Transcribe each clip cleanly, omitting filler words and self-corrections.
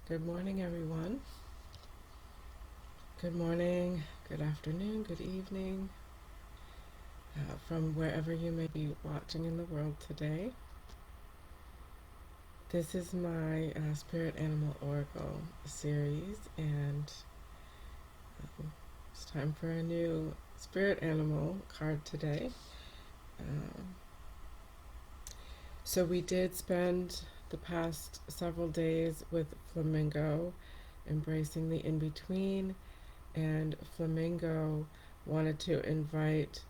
Good morning, everyone. Good morning, good afternoon, good evening, from wherever you may be watching in the world today. This is my Spirit Animal Oracle series, and it's time for a new Spirit Animal card today. Um, so, we did spend the past several days with Flamingo, embracing the in between, and Flamingo wanted to invite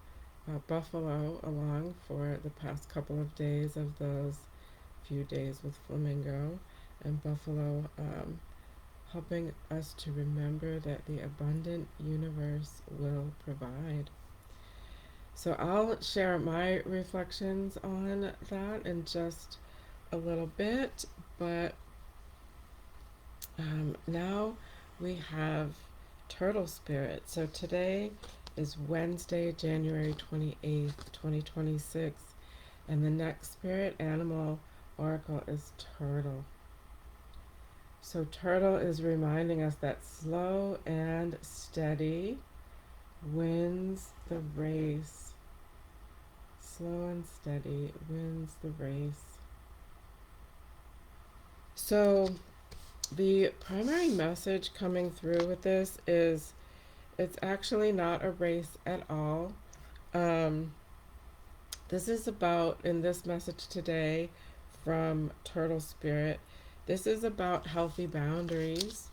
Buffalo along for the past couple of days of those few days with Flamingo, and Buffalo helping us to remember that the abundant universe will provide. So I'll share my reflections on that in just a little bit, but now we have Turtle Spirit. So today is Wednesday, January 28th, 2026, and the next spirit animal oracle is Turtle. So Turtle is reminding us that slow and steady wins the race. Slow and steady wins the race. So the primary message coming through with this is it's actually not a race at all. Um, this is about, in this message today from Turtle Spirit, this is about healthy boundaries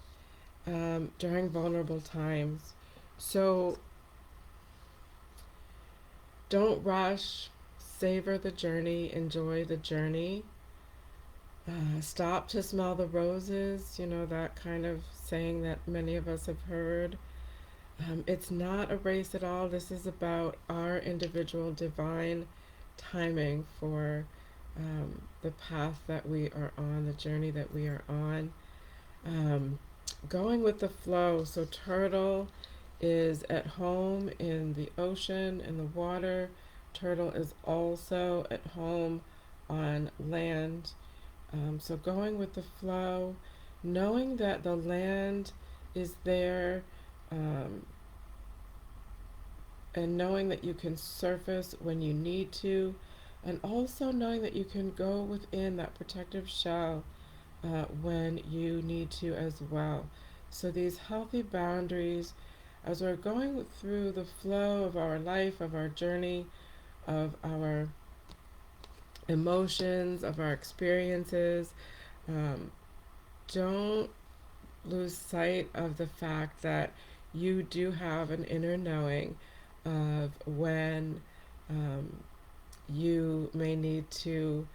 during vulnerable times. So don't rush, savor the journey, enjoy the journey. Stop to smell the roses, that kind of saying that many of us have heard. It's not a race at all. This is about our individual divine timing for the path that we are on, the journey that we are on. Um, Going with the flow. So, Turtle is at home in the ocean, in the water. Turtle is also at home on land. So, going with the flow, knowing that the land is there, um, and knowing that you can surface when you need to, and also knowing that you can go within that protective shell when you need to as well. So, these healthy boundaries, as we're going through the flow of our life, of our journey, of our emotions, of our experiences, um, don't lose sight of the fact that you do have an inner knowing of when um, you may need to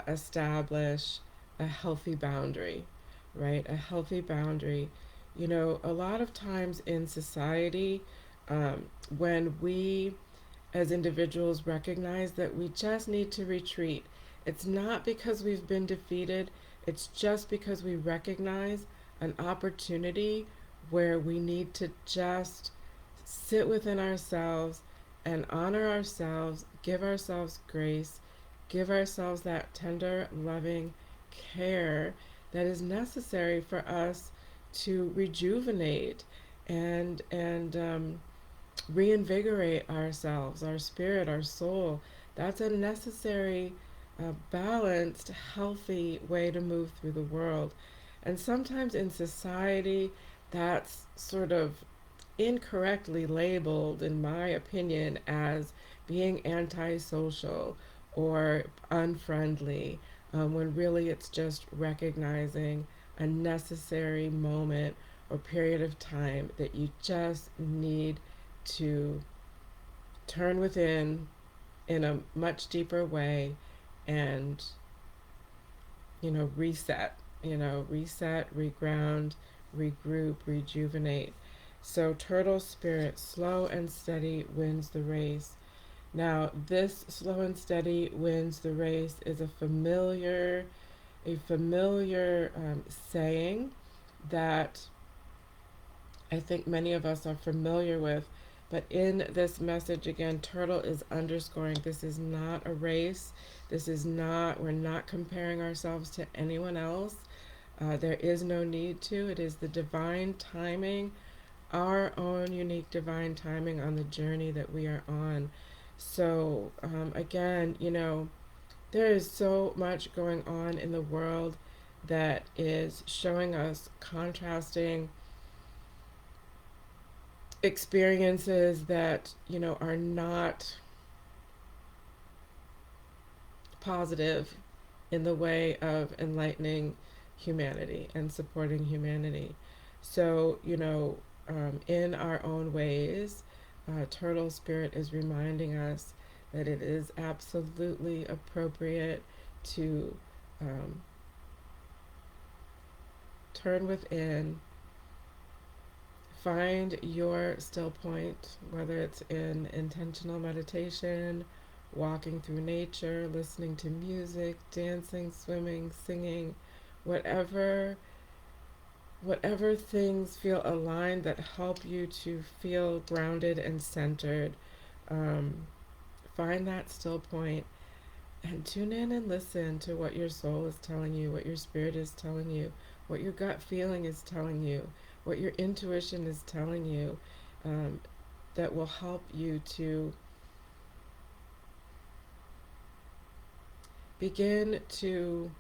establish a healthy boundary, right? A healthy boundary. A lot of times in society, when we as individuals recognize that we just need to retreat, it's not because we've been defeated, it's just because we recognize an opportunity where we need to just sit within ourselves and honor ourselves, give ourselves grace, give ourselves that tender, loving care that is necessary for us to rejuvenate and reinvigorate ourselves, our spirit, our soul. That's a necessary, balanced, healthy way to move through the world. And sometimes in society, that's sort of incorrectly labeled, in my opinion, as being antisocial or unfriendly, when really it's just recognizing a necessary moment or period of time that you just need to turn within in a much deeper way and, reset, reground, regroup, rejuvenate. So, turtle spirit, slow and steady wins the race. Now, this slow and steady wins the race is a familiar saying that I think many of us are familiar with. But in this message, again, Turtle is underscoring this is not a race. We're not comparing ourselves to anyone else. There is no need to. It is the divine timing, our own unique divine timing on the journey that we are on. So, again, there is so much going on in the world that is showing us contrasting experiences that, are not positive in the way of enlightening humanity and supporting humanity. So, in our own ways, Turtle Spirit is reminding us that it is absolutely appropriate to um, turn within, find your still point, whether it's in intentional meditation, walking through nature, listening to music, dancing, swimming, singing, whatever whatever things feel aligned that help you to feel grounded and centered. Um, find that still point and tune in and listen to what your soul is telling you, what your spirit is telling you, what your gut feeling is telling you, what your intuition is telling you, um, that will help you to begin to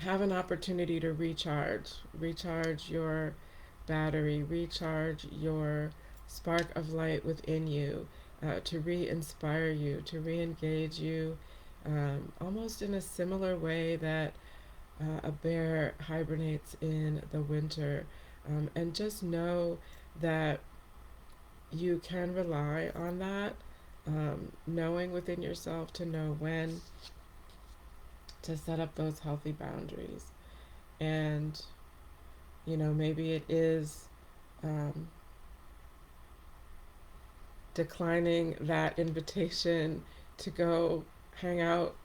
have an opportunity to recharge your battery, recharge your spark of light within you, to re inspire you, to re engage you, almost in a similar way that a bear hibernates in the winter. And just know that you can rely on that, knowing within yourself to know when to set up those healthy boundaries. And, maybe it is um, declining that invitation to go hang out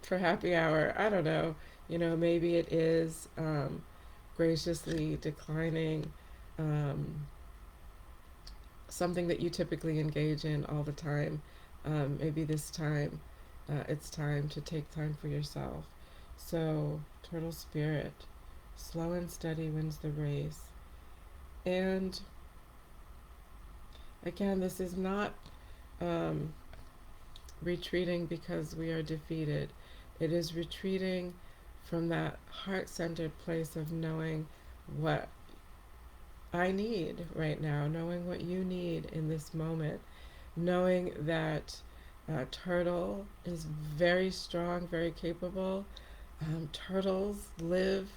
for happy hour. I don't know. Maybe it is graciously declining um, something that you typically engage in all the time. Maybe this time it's time to take time for yourself. So, Turtle Spirit, slow and steady wins the race. And again, this is not um, retreating because we are defeated. It is retreating from that heart centered place of knowing what I need right now, knowing what you need in this moment, knowing that Turtle is very strong, very capable. Turtles live,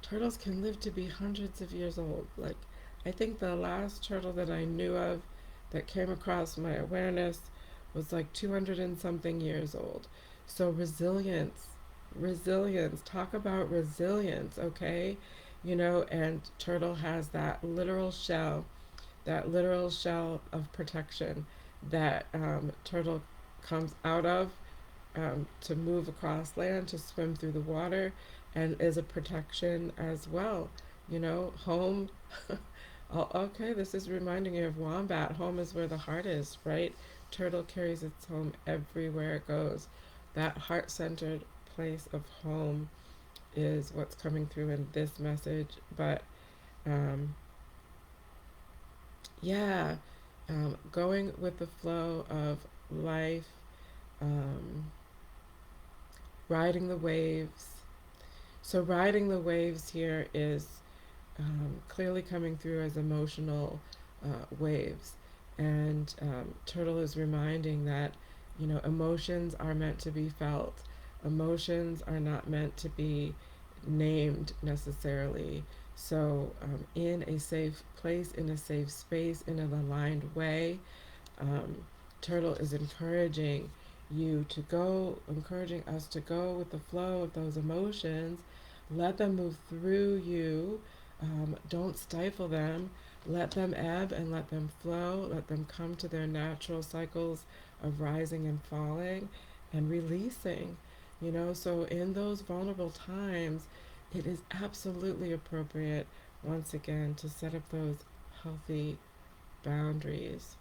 turtles can live to be hundreds of years old. Like, I think the last turtle that I knew of that came across my awareness was like 200 and something years old. So, resilience, talk about resilience, okay? And turtle has that literal shell of protection that turtle comes out of, to move across land, to swim through the water, and is a protection as well. Home. Oh, okay, this is reminding you of wombat. Home is where the heart is, right? Turtle carries its home everywhere it goes. That heart centered place of home is what's coming through in this message. But um, yeah, going with the flow of life, um, riding the waves. So, riding the waves here is clearly coming through as emotional waves. And Turtle is reminding that, emotions are meant to be felt. Emotions are not meant to be named necessarily. So, in a safe place, in a safe space, in an aligned way, um, Turtle is encouraging us to go with the flow of those emotions. Let them move through you. Don't stifle them. Let them ebb and let them flow. Let them come to their natural cycles of rising and falling and releasing. So in those vulnerable times, it is absolutely appropriate, once again, to set up those healthy boundaries.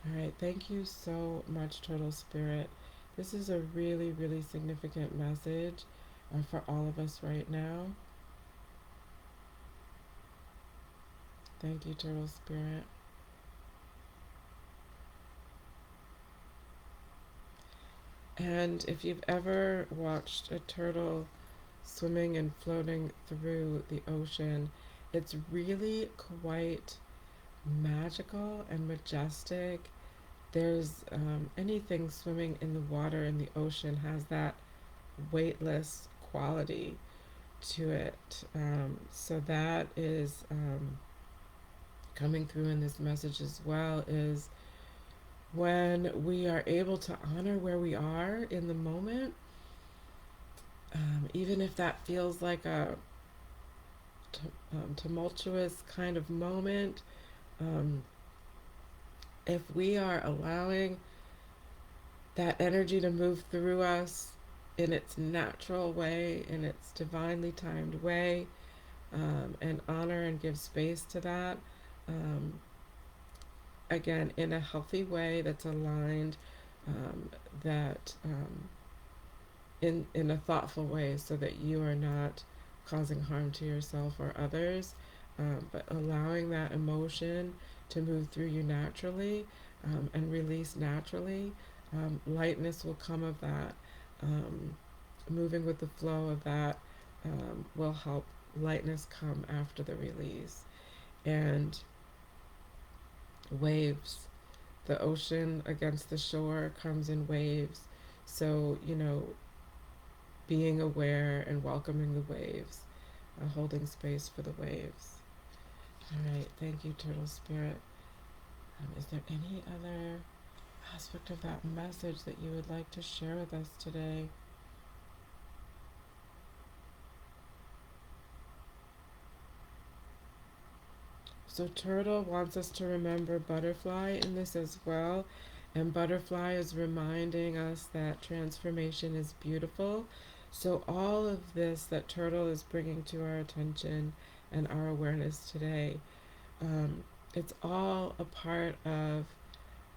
All right, thank you so much, Turtle Spirit. This is a really, really significant message for all of us right now. Thank you, Turtle Spirit. And if you've ever watched a turtle swimming and floating through the ocean, it's really quite magical and majestic. There's anything swimming in the water in the ocean has that weightless quality to it. So that is coming through in this message as well, is when we are able to honor where we are in the moment, even if that feels like a tumultuous kind of moment, um, if we are allowing that energy to move through us in its natural way, in its divinely timed way, and honor and give space to that, um, again, in a healthy way that's aligned, that in a thoughtful way, so that you are not causing harm to yourself or others, but allowing that emotion to move through you naturally, and release naturally. Lightness will come of that. Um, Moving with the flow of that will help lightness come after the release. And waves, the ocean against the shore comes in waves. So, being aware and welcoming the waves, holding space for the waves. All right, thank you, Turtle Spirit. Is there any other aspect of that message that you would like to share with us today? So, Turtle wants us to remember Butterfly in this as well. And Butterfly is reminding us that transformation is beautiful. So, all of this that Turtle is bringing to our attention and our awareness today, um, it's all a part of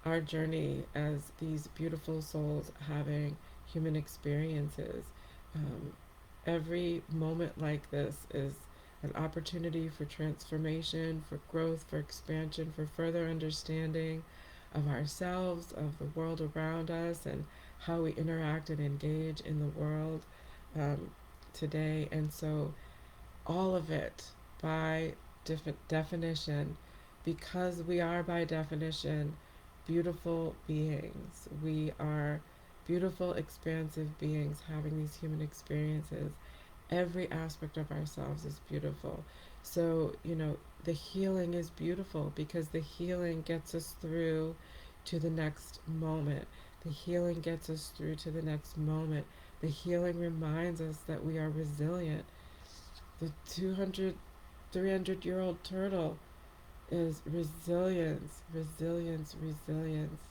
our journey as these beautiful souls having human experiences. Um, every moment like this is an opportunity for transformation, for growth, for expansion, for further understanding of ourselves, of the world around us, and how we interact and engage in the world um, today. And so, all of it by definition, because we are by definition beautiful beings. We are beautiful, expansive beings having these human experiences. Every aspect of ourselves is beautiful. So, the healing is beautiful because the healing gets us through to the next moment. The healing gets us through to the next moment. The healing reminds us that we are resilient. The 200, 300-year-old turtle is resilience, resilience, resilience.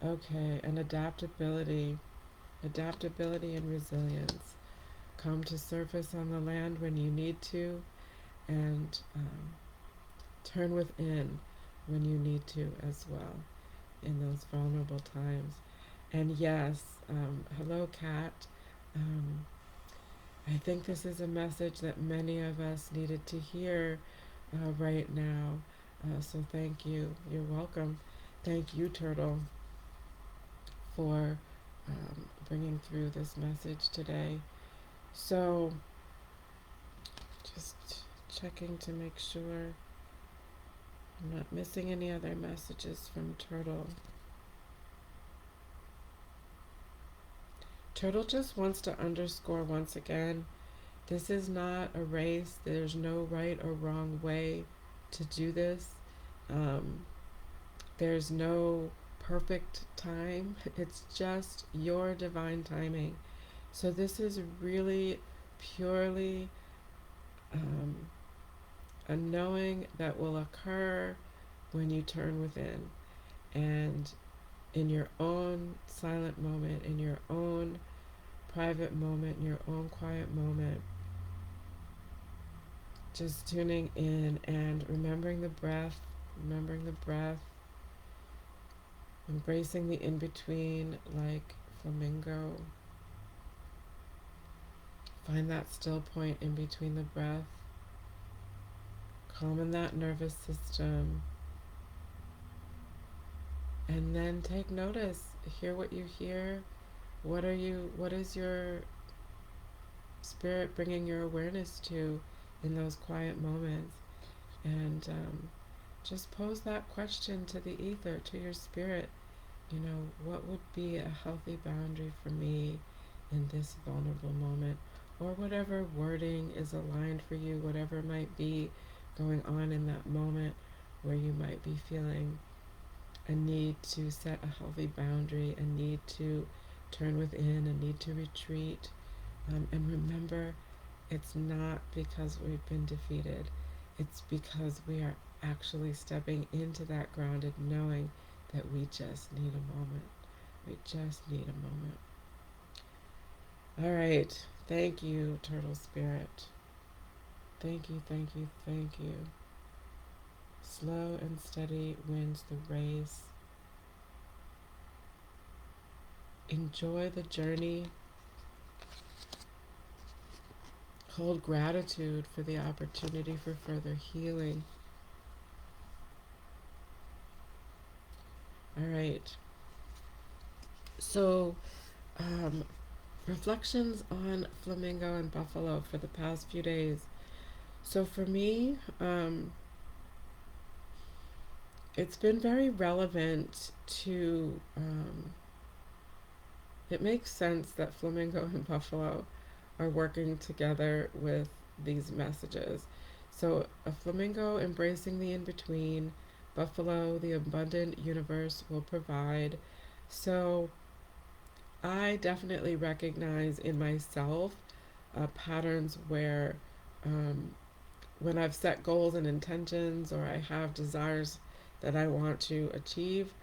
Okay, and adaptability, adaptability and resilience come to surface on the land when you need to, and turn within when you need to as well in those vulnerable times. And yes, hello, Kat. Um, I think this is a message that many of us needed to hear right now. So thank you. You're welcome. Thank you, Turtle, for bringing through this message today. So, just checking to make sure I'm not missing any other messages from Turtle. Turtle just wants to underscore once again, this is not a race. There's no right or wrong way to do this. Um, there's no perfect time. It's just your divine timing. So this is really purely um, a knowing that will occur when you turn within, and in your own silent moment, in your own private moment, in your own quiet moment, just tuning in and remembering the breath, remembering the breath, embracing the in between like flamingo. Find that still point in between the breath. Calm in that nervous system. And then take notice. Hear what you hear. What is your spirit bringing your awareness to in those quiet moments? And just pose that question to the ether, to your spirit. What would be a healthy boundary for me in this vulnerable moment? Or whatever wording is aligned for you, whatever might be going on in that moment where you might be feeling a need to set a healthy boundary, a need to turn within, a need to retreat. And remember, it's not because we've been defeated, it's because we are actually stepping into that grounded knowing that we just need a moment. We just need a moment. All right. Thank you, Turtle Spirit. Thank you, thank you, thank you. Slow and steady wins the race. Enjoy the journey. Hold gratitude for the opportunity for further healing. All right. So, um, reflections on flamingo and buffalo for the past few days. So, for me, it's been very relevant to. It makes sense that flamingo and buffalo are working together with these messages. So, a flamingo embracing the in between, buffalo, the abundant universe will provide. So, I definitely recognize in myself patterns where when I've set goals and intentions or I have desires that I want to achieve,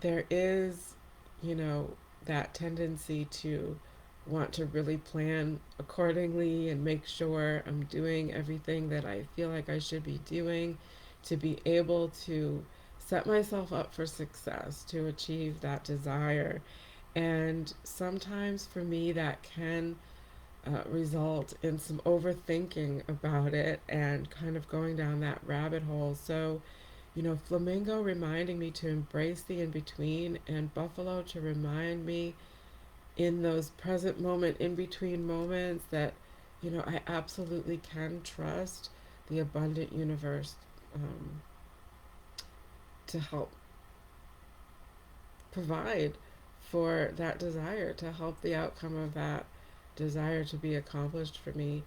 there is, you know, that tendency to want to really plan accordingly and make sure I'm doing everything that I feel like I should be doing to be able to set myself up for success, to achieve that desire. And sometimes for me, that can result in some overthinking about it and kind of going down that rabbit hole. So, flamingo reminding me to embrace the in between, and buffalo to remind me in those present moment, in between moments, that, I absolutely can trust the abundant universe um, to help provide for that desire, to help the outcome of that desire to be accomplished for me.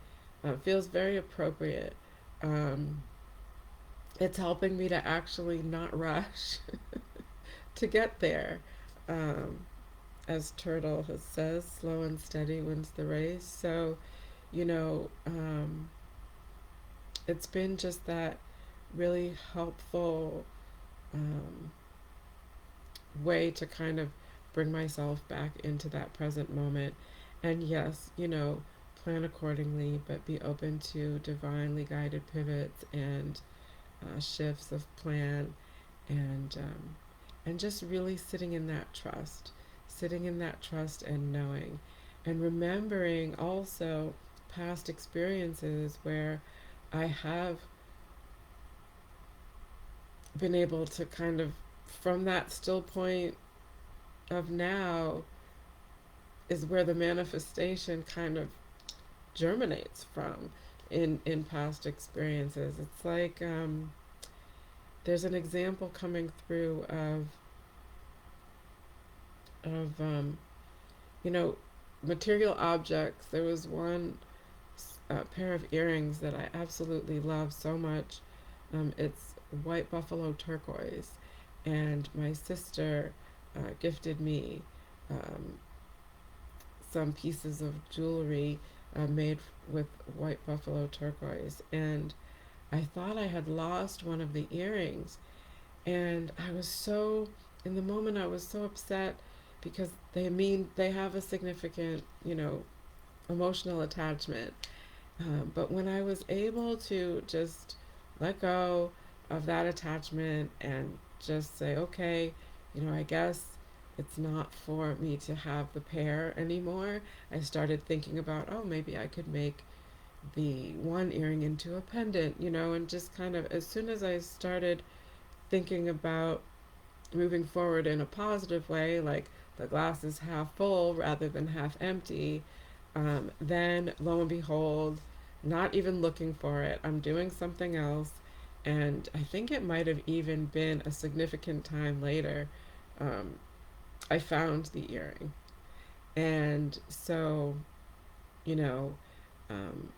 Feels very appropriate. Um, it's helping me to actually not rush to get there. Um, as Turtle has says, slow and steady wins the race. So, you know, um, it's been just that really helpful um, way to kind of bring myself back into that present moment. And yes, plan accordingly, but be open to divinely guided pivots and shifts of plan, and just really sitting in that trust and knowing, and remembering also past experiences where I have been able to kind of, from that still point of now, is where the manifestation kind of germinates from in past experiences. It's like there's an example coming through of you know material objects. There was one pair of earrings that I absolutely love so much. It's white buffalo turquoise, and my sister gifted me um, some pieces of jewelry made with white buffalo turquoise, and I thought I had lost one of the earrings, and I was so, in the moment I was so upset because they have a significant, emotional attachment. But when I was able to just let go of that attachment and just say, okay, I guess it's not for me to have the pair anymore. I started thinking about, oh, maybe I could make the one earring into a pendant, and just kind of, as soon as I started thinking about moving forward in a positive way, like the glass is half full rather than half empty, then lo and behold, not even looking for it, I'm doing something else. And I think it might have even been a significant time later, um, I found the earring. And so, you know, um,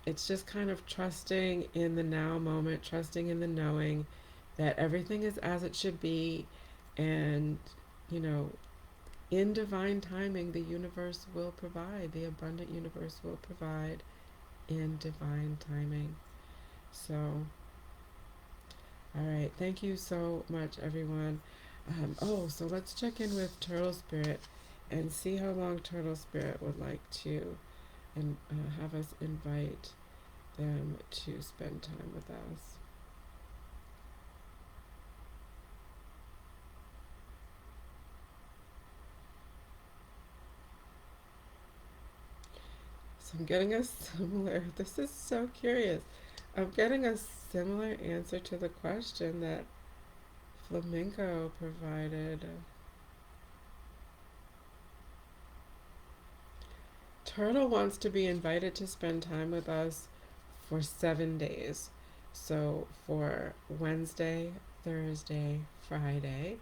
it's just kind of trusting in the now moment, trusting in the knowing that everything is as it should be. And, you know, in divine timing, the universe will provide, the abundant universe will provide in divine timing. So, all right. Thank you so much, everyone. So let's check in with Turtle Spirit and see how long Turtle Spirit would like to and have us invite them to spend time with us. So I'm getting a similar, this is so curious. I'm getting a similar answer to the question that Flamingo provided. Turtle wants to be invited to spend time with us for 7 days. So for Wednesday, Thursday, Friday,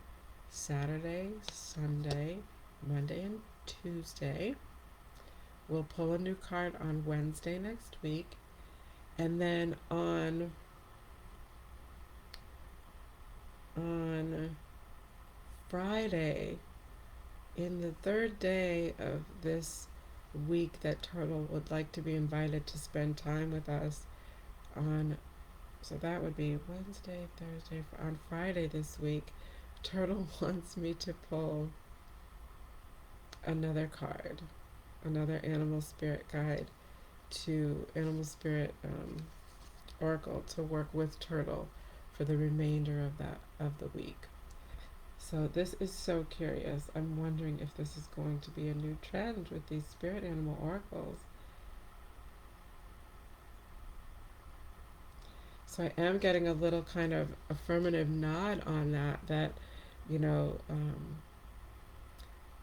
Saturday, Sunday, Monday, and Tuesday. We'll pull a new card on Wednesday next week. And then on Friday, in the third day of this week that Turtle would like to be invited to spend time with us on, so that would be Wednesday, Thursday, on Friday this week, Turtle wants me to pull another card, another animal spirit guide to animal spirit oracle to work with Turtle for the remainder of the week. So this is so curious. I'm wondering if this is going to be a new trend with these spirit animal oracles. So I am getting a little kind of affirmative nod on that, you know,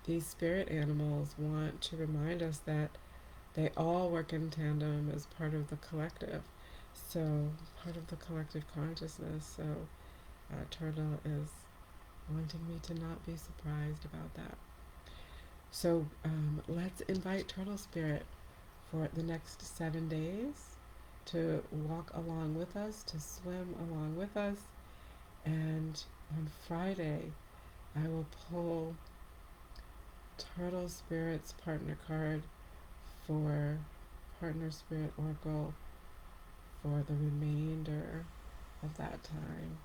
these spirit animals want to remind us that they all work in tandem as part of the collective. So, part of the collective consciousness. So, Turtle is wanting me to not be surprised about that. So, let's invite Turtle Spirit for the next 7 days to walk along with us, to swim along with us. And on Friday, I will pull Turtle Spirit's partner card for Partner Spirit Oracle for the remainder of that time.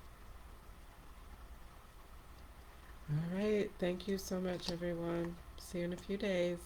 All right. Thank you so much, everyone. See you in a few days.